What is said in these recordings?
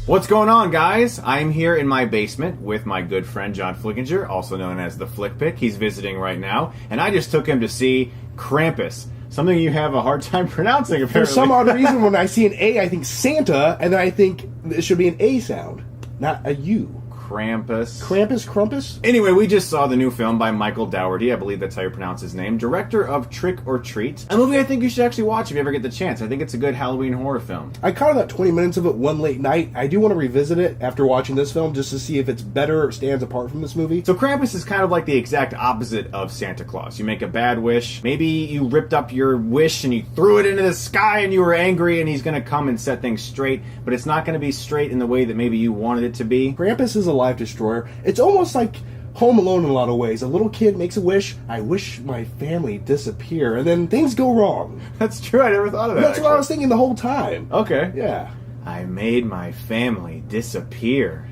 What's going on, guys? I'm here in my basement with my good friend John Flickinger, also known as the Flick Pick. He's visiting right now, and I just took him to see Krampus. Something you have a hard time pronouncing, apparently. For some odd reason, when I see an A, I think Santa, and then I think it should be an A sound, not a U. Krampus? Anyway, we just saw the new film by Michael Dougherty, I believe that's how you pronounce his name, director of Trick or Treat, a movie I think you should actually watch if you ever get the chance. I think it's a good Halloween horror film. I caught about 20 minutes of it one late night. I do want to revisit it after watching this film just to see if it's better or stands apart from this movie. So Krampus is kind of like the exact opposite of Santa Claus. You make a bad wish, maybe you ripped up your wish and you threw it into the sky and you were angry and he's going to come and set things straight, but it's not going to be straight in the way that maybe you wanted it to be. Krampus is a life destroyer. It's almost like Home Alone in a lot of ways. A little kid makes a wish, I wish my family disappear, and then things go wrong. That's true, I never thought of that. That's what I was thinking the whole time. Okay. Yeah. I made my family disappear.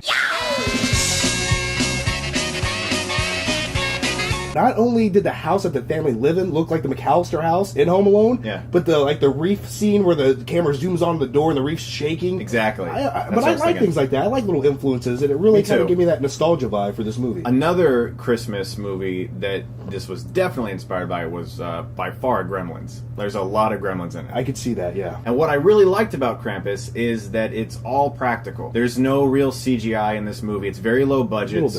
Not only did the house that the family live in look like the McAllister house in Home Alone, but the reef scene where the camera zooms on the door and the reef's shaking. Exactly. But I like things like that. I like little influences, and it really kind of gave me that nostalgia vibe for this movie. Another Christmas movie that this was definitely inspired by was by far Gremlins. There's a lot of Gremlins in it. I could see that, yeah. And what I really liked about Krampus is that it's all practical. There's no real CGI in this movie. It's very low budget,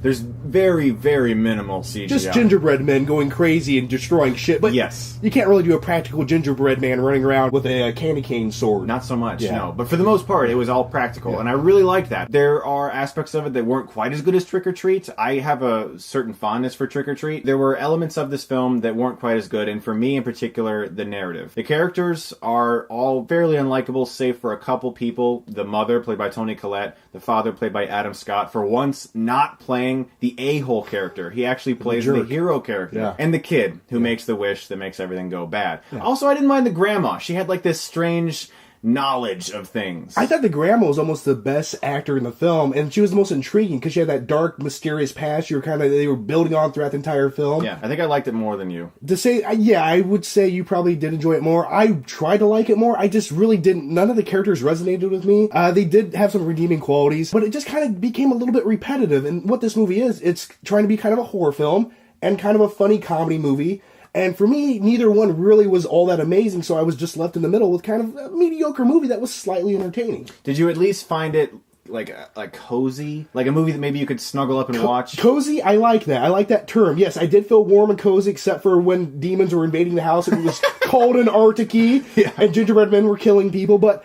there's very, very minimal CGI. Just gingerbread men going crazy and destroying shit. But yes, you can't really do a practical gingerbread man running around with a candy cane sword. Not so much, no. But for the most part, it was all practical, and I really liked that. There are aspects of it that weren't quite as good as Trick or Treat. I have a certain fondness for Trick or Treat. There were elements of this film that weren't quite as good, and for me in particular, the narrative. The characters are all fairly unlikable, save for a couple people. The mother, played by Toni Collette, the father, played by Adam Scott, for once not playing the a-hole character. He actually plays the hero character. And the kid who makes the wish that makes everything go bad. Also, I didn't mind the grandma. She had like this strange knowledge of things. I thought the grandma was almost the best actor in the film, and she was the most intriguing because she had that dark, mysterious past they were building on throughout the entire film. Yeah, I think I liked it more than you. I would say you probably did enjoy it more. I tried to like it more. I just really didn't. None of the characters resonated with me. They did have some redeeming qualities, but it just kind of became a little bit repetitive. And what this movie is, it's trying to be kind of a horror film and kind of a funny comedy movie. And for me, neither one really was all that amazing, so I was just left in the middle with kind of a mediocre movie that was slightly entertaining. Did you at least find it like cozy? Like a movie that maybe you could snuggle up and watch? Cozy? I like that. I like that term. Yes, I did feel warm and cozy, except for when demons were invading the house and it was cold and Arctic-y, and gingerbread men were killing people, but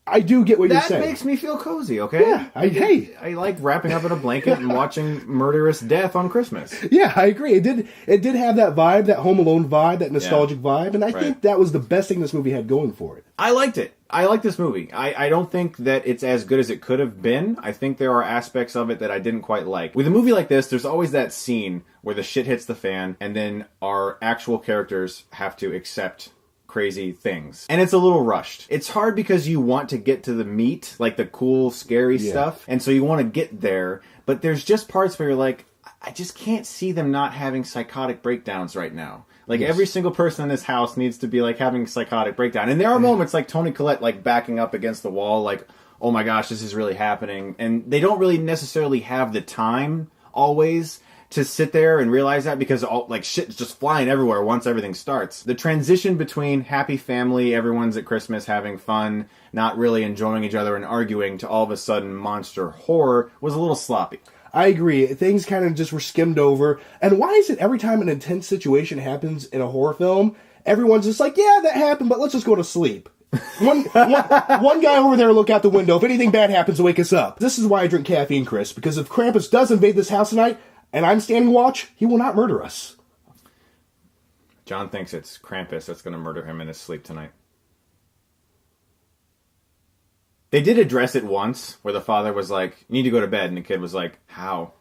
I do get what you're saying. That makes me feel cozy, okay? Yeah, I like wrapping up in a blanket and watching murderous death on Christmas. Yeah, I agree. It did have that vibe, that Home Alone vibe, that nostalgic vibe, and I think that was the best thing this movie had going for it. I liked it. I like this movie. I don't think that it's as good as it could have been. I think there are aspects of it that I didn't quite like. With a movie like this, there's always that scene where the shit hits the fan, and then our actual characters have to accept crazy things. And it's a little rushed. It's hard because you want to get to the meat, like the cool, scary stuff, and so you want to get there, but there's just parts where you're like, I just can't see them not having psychotic breakdowns right now. Like, every single person in this house needs to be, like, having a psychotic breakdown. And there are moments like Toni Collette, like, backing up against the wall, like, oh my gosh, this is really happening. And they don't really necessarily have the time, always, to sit there and realize that, because shit's just flying everywhere once everything starts. The transition between happy family, everyone's at Christmas having fun, not really enjoying each other and arguing, to all of a sudden monster horror was a little sloppy. I agree. Things kind of just were skimmed over. And why is it every time an intense situation happens in a horror film, everyone's just like, yeah, that happened, but let's just go to sleep. One guy over there look out the window. If anything bad happens, wake us up. This is why I drink caffeine, Chris, because if Krampus does invade this house tonight, and I'm standing watch, he will not murder us. John thinks it's Krampus that's going to murder him in his sleep tonight. They did address it once, where the father was like, you need to go to bed, and the kid was like, how?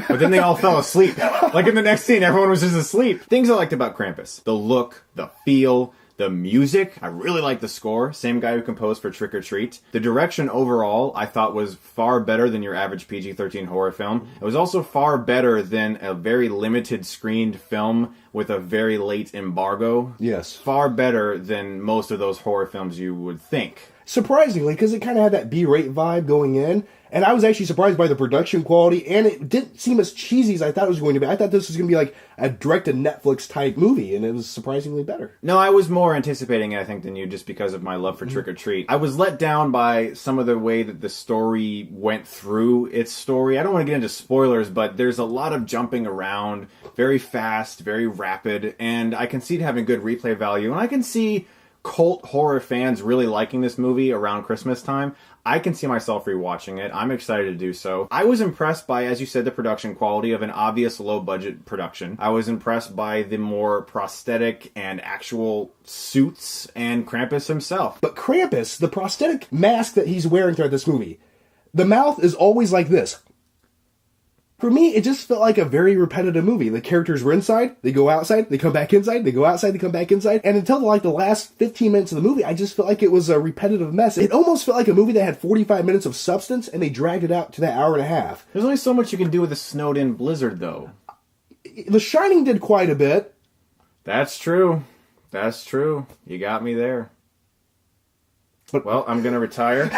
But then they all fell asleep. Like in the next scene, everyone was just asleep. Things I liked about Krampus. The look, the feel, The music, I really like the score. Same guy who composed for Trick or Treat. The direction overall, I thought was far better than your average PG-13 horror film. It was also far better than a very limited screened film with a very late embargo. Yes. Far better than most of those horror films you would think. Surprisingly, because it kind of had that B-rate vibe going in, and I was actually surprised by the production quality, and it didn't seem as cheesy as I thought it was going to be. I thought this was going to be like a direct-to-Netflix type movie, and it was surprisingly better. No, I was more anticipating it, I think, than you, just because of my love for Trick or Treat. I was let down by some of the way that the story went through its story. I don't want to get into spoilers, but there's a lot of jumping around, very fast, very rapid, and I can see it having good replay value, and I can see cult horror fans really liking this movie around Christmas time. I can see myself rewatching it. I'm excited to do so. I was impressed by, as you said, the production quality of an obvious low-budget production. I was impressed by the more prosthetic and actual suits and Krampus himself. But Krampus, the prosthetic mask that he's wearing throughout this movie, the mouth is always like this. For me, it just felt like a very repetitive movie. The characters were inside, they go outside, they come back inside, they go outside, they come back inside. And until like the last 15 minutes of the movie, I just felt like it was a repetitive mess. It almost felt like a movie that had 45 minutes of substance, and they dragged it out to that hour and a half. There's only so much you can do with a snowed-in blizzard, though. The Shining did quite a bit. That's true. That's true. You got me there. But, well, I'm going to retire.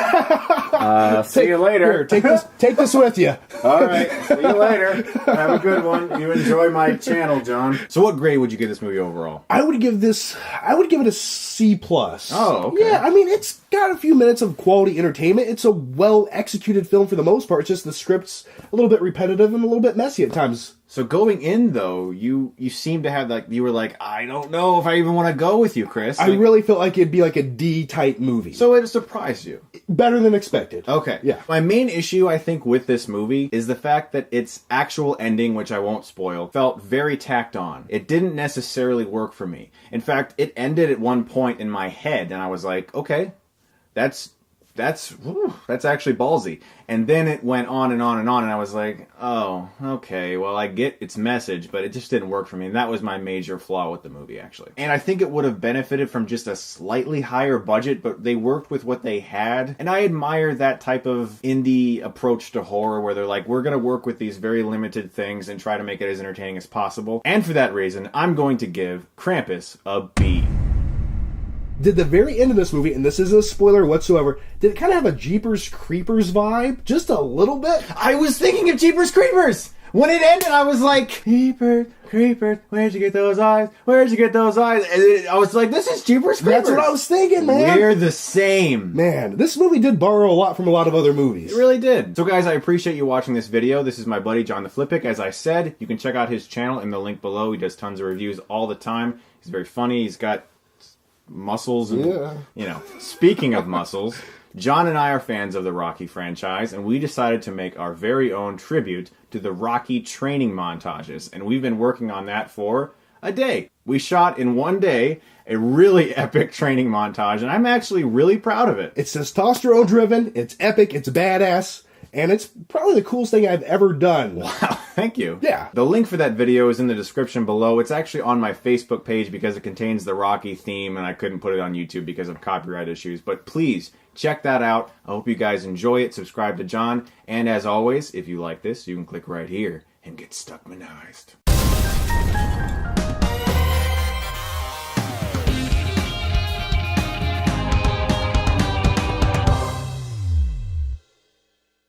See you later. Here, take this with you. All right. See you later. Have a good one. You enjoy my channel, John. So what grade would you give this movie overall? I would give it a C+. Oh, okay. Yeah, I mean, it's got a few minutes of quality entertainment. It's a well-executed film for the most part. It's just the script's a little bit repetitive and a little bit messy at times. So going in, though, you seem to have, you were like, I don't know if I even want to go with you, Chris. I really felt like it'd be like a D-type movie. So it surprised you. Better than expected. Okay. Yeah. My main issue, I think, with this movie is the fact that its actual ending, which I won't spoil, felt very tacked on. It didn't necessarily work for me. In fact, it ended at one point in my head, and I was like, okay, that's actually ballsy. And then it went on and on and on, and I was like, oh, okay, well, I get its message, but it just didn't work for me. And that was my major flaw with the movie, actually. And I think it would have benefited from just a slightly higher budget, but they worked with what they had. And I admire that type of indie approach to horror, where they're like, we're going to work with these very limited things and try to make it as entertaining as possible. And for that reason, I'm going to give Krampus a B. Did the very end of this movie, and this isn't a spoiler whatsoever, did it kind of have a Jeepers Creepers vibe? Just a little bit? I was thinking of Jeepers Creepers! When it ended, I was like, Jeepers Creepers, where'd you get those eyes? Where'd you get those eyes? And I was like, this is Jeepers Creepers! That's what I was thinking, man! We're the same! Man, this movie did borrow a lot from a lot of other movies. It really did. So guys, I appreciate you watching this video. This is my buddy John the Flippic. As I said, you can check out his channel in the link below. He does tons of reviews all the time. He's very funny. He's got muscles and, speaking of muscles, John and I are fans of the Rocky franchise, and we decided to make our very own tribute to the Rocky training montages, and we've been working on that for a day. We shot in one day a really epic training montage, and I'm actually really proud of it. It's testosterone driven, it's epic, it's badass, and it's probably the coolest thing I've ever done. Wow, thank you. Yeah. The link for that video is in the description below. It's actually on my Facebook page because it contains the Rocky theme, and I couldn't put it on YouTube because of copyright issues. But please, check that out. I hope you guys enjoy it. Subscribe to John. And as always, if you like this, you can click right here and get Stuckmanized.